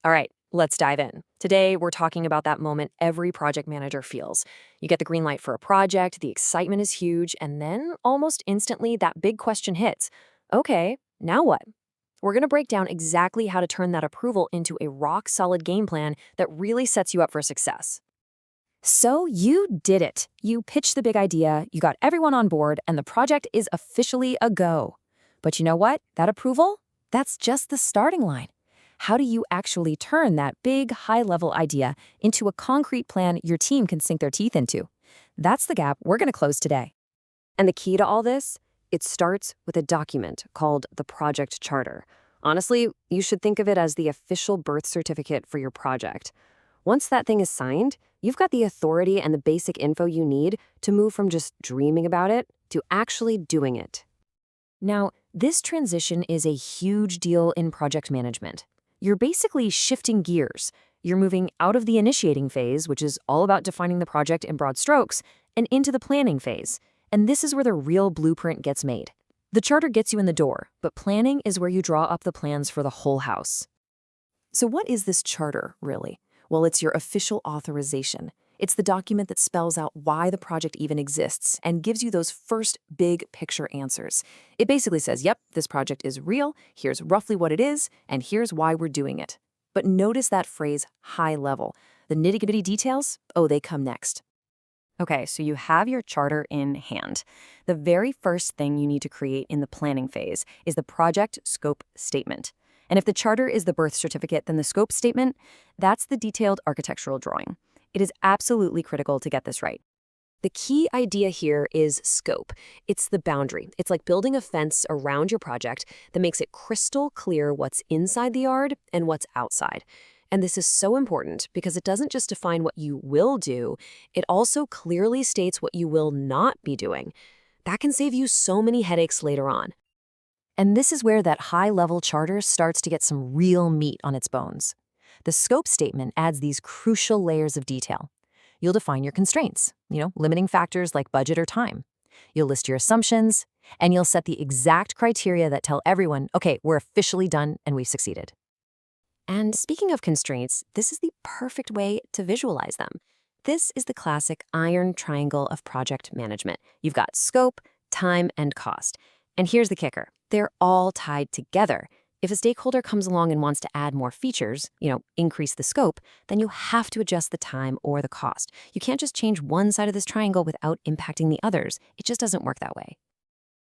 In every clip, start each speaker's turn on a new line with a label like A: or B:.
A: All right, let's dive in. Today, we're talking about that moment every project manager feels. You get the green light for a project, the excitement is huge, and then almost instantly that big question hits. Okay, now what? We're going to break down exactly how to turn that approval into a rock-solid game plan that really sets you up for success.
B: So you did it. You pitched the big idea, you got everyone on board, and the project is officially a go. But you know what? That approval? That's just the starting line. How do you actually turn that big, high-level idea into a concrete plan your team can sink their teeth into? That's the gap we're going to close today.
A: And the key to all this? It starts with a document called the project charter. Honestly, you should think of it as the official birth certificate for your project. Once that thing is signed, you've got the authority and the basic info you need to move from just dreaming about it to actually doing it. Now, this transition is a huge deal in project management. You're basically shifting gears. You're moving out of the initiating phase, which is all about defining the project in broad strokes, and into the planning phase. And this is where the real blueprint gets made. The charter gets you in the door, but planning is where you draw up the plans for the whole house. So what is this charter, really? Well, it's your official authorization. It's the document that spells out why the project even exists and gives you those first big picture answers. It basically says, yep, this project is real, here's roughly what it is, and here's why we're doing it. But notice that phrase, high level. The nitty-gritty details, oh, they come next. Okay, so you have your charter in hand. The very first thing you need to create in the planning phase is the project scope statement. And if the charter is the birth certificate, then the scope statement, that's the detailed architectural drawing. It is absolutely critical to get this right. The key idea here is scope. It's the boundary. It's like building a fence around your project that makes it crystal clear what's inside the yard and what's outside. And this is so important because it doesn't just define what you will do, it also clearly states what you will not be doing. That can save you so many headaches later on. And this is where that high-level charter starts to get some real meat on its bones. The scope statement adds these crucial layers of detail. You'll define your constraints, limiting factors like budget or time. You'll list your assumptions, and you'll set the exact criteria that tell everyone, okay, we're officially done and we've succeeded. And speaking of constraints, this is the perfect way to visualize them. This is the classic iron triangle of project management. You've got scope, time, and cost. And here's the kicker. They're all tied together. If a stakeholder comes along and wants to add more features, increase the scope, then you have to adjust the time or the cost. You can't just change one side of this triangle without impacting the others. It just doesn't work that way.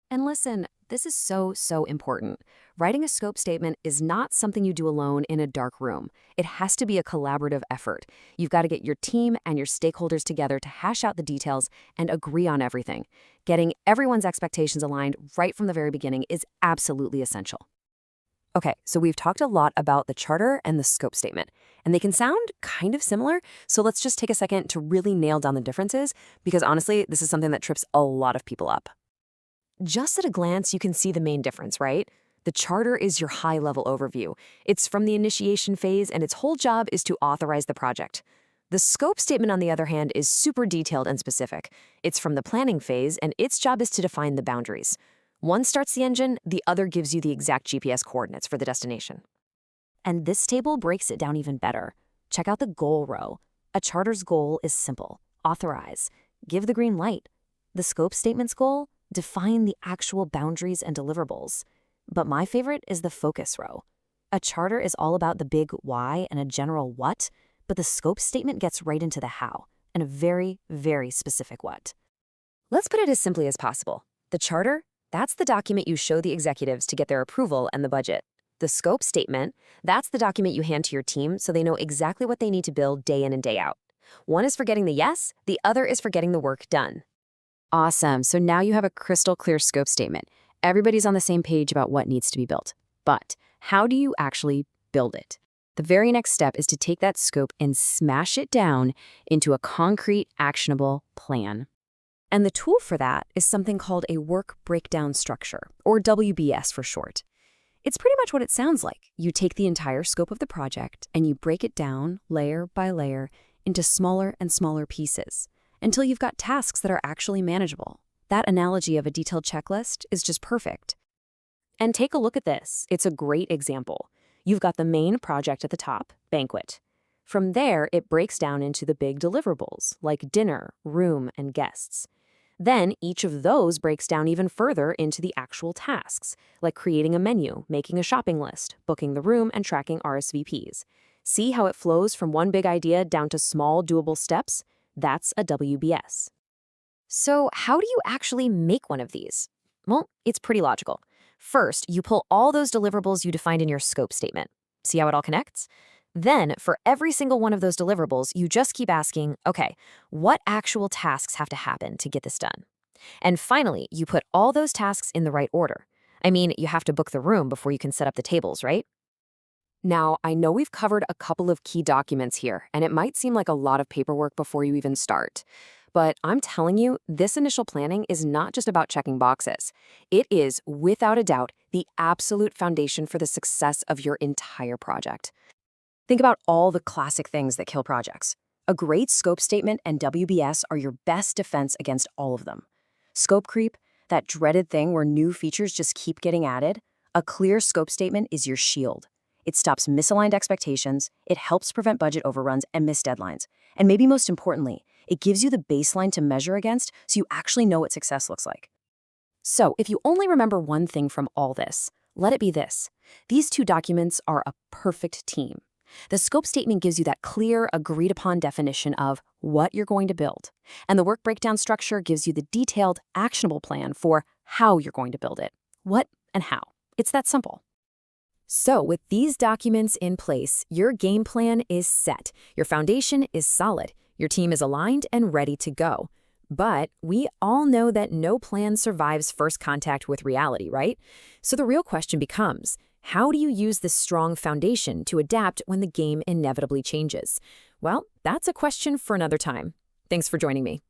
A: And listen, this is so important. Writing a scope statement is not something you do alone in a dark room. It has to be a collaborative effort. You've got to get your team and your stakeholders together to hash out the details and agree on everything. Getting everyone's expectations aligned right from the very beginning is absolutely essential. Okay, so we've talked a lot about the charter and the scope statement, and they can sound kind of similar, so let's just take a second to really nail down the differences, because honestly, this is something that trips a lot of people up. Just at a glance, you can see the main difference, right? The charter is your high-level overview. It's from the initiation phase, and its whole job is to authorize the project. The scope statement, on the other hand, is super detailed and specific. It's from the planning phase, and its job is to define the boundaries. One starts the engine, the other gives you the exact GPS coordinates for the destination. And this table breaks it down even better. Check out the goal row. A charter's goal is simple. Authorize. Give the green light. The scope statement's goal? Define the actual boundaries and deliverables. But my favorite is the focus row. A charter is all about the big why and a general what, but the scope statement gets right into the how, and a very, very specific what. Let's put it as simply as possible. The charter? That's the document you show the executives to get their approval and the budget. The scope statement, that's the document you hand to your team so they know exactly what they need to build day in and day out. One is for getting the yes, the other is for getting the work done. Awesome, so now you have a crystal clear scope statement. Everybody's on the same page about what needs to be built. But how do you actually build it? The very next step is to take that scope and smash it down into a concrete, actionable plan. And the tool for that is something called a work breakdown structure, or WBS for short. It's pretty much what it sounds like. You take the entire scope of the project and you break it down layer by layer into smaller and smaller pieces until you've got tasks that are actually manageable. That analogy of a detailed checklist is just perfect. And take a look at this. It's a great example. You've got the main project at the top, banquet. From there, it breaks down into the big deliverables, like dinner, room, and guests. Then each of those breaks down even further into the actual tasks, like creating a menu, making a shopping list, booking the room, and tracking RSVPs. See how it flows from one big idea down to small, doable steps? That's a WBS. So, how do you actually make one of these? Well, it's pretty logical. First, you pull all those deliverables you defined in your scope statement. See how it all connects? Then, for every single one of those deliverables, you just keep asking, okay, what actual tasks have to happen to get this done? And finally, you put all those tasks in the right order. I mean, you have to book the room before you can set up the tables, right? Now, I know we've covered a couple of key documents here, and it might seem like a lot of paperwork before you even start. But I'm telling you, this initial planning is not just about checking boxes. It is, without a doubt, the absolute foundation for the success of your entire project. Think about all the classic things that kill projects. A great scope statement and WBS are your best defense against all of them. Scope creep, that dreaded thing where new features just keep getting added, a clear scope statement is your shield. It stops misaligned expectations, it helps prevent budget overruns and missed deadlines. And maybe most importantly, it gives you the baseline to measure against so you actually know what success looks like. So, if you only remember one thing from all this, let it be this. These two documents are a perfect team. The scope statement gives you that clear, agreed-upon definition of what you're going to build. And the work breakdown structure gives you the detailed, actionable plan for how you're going to build it. What and how. It's that simple. So, with these documents in place, your game plan is set. Your foundation is solid. Your team is aligned and ready to go. But we all know that no plan survives first contact with reality, right? So the real question becomes, how do you use this strong foundation to adapt when the game inevitably changes? Well, that's a question for another time. Thanks for joining me.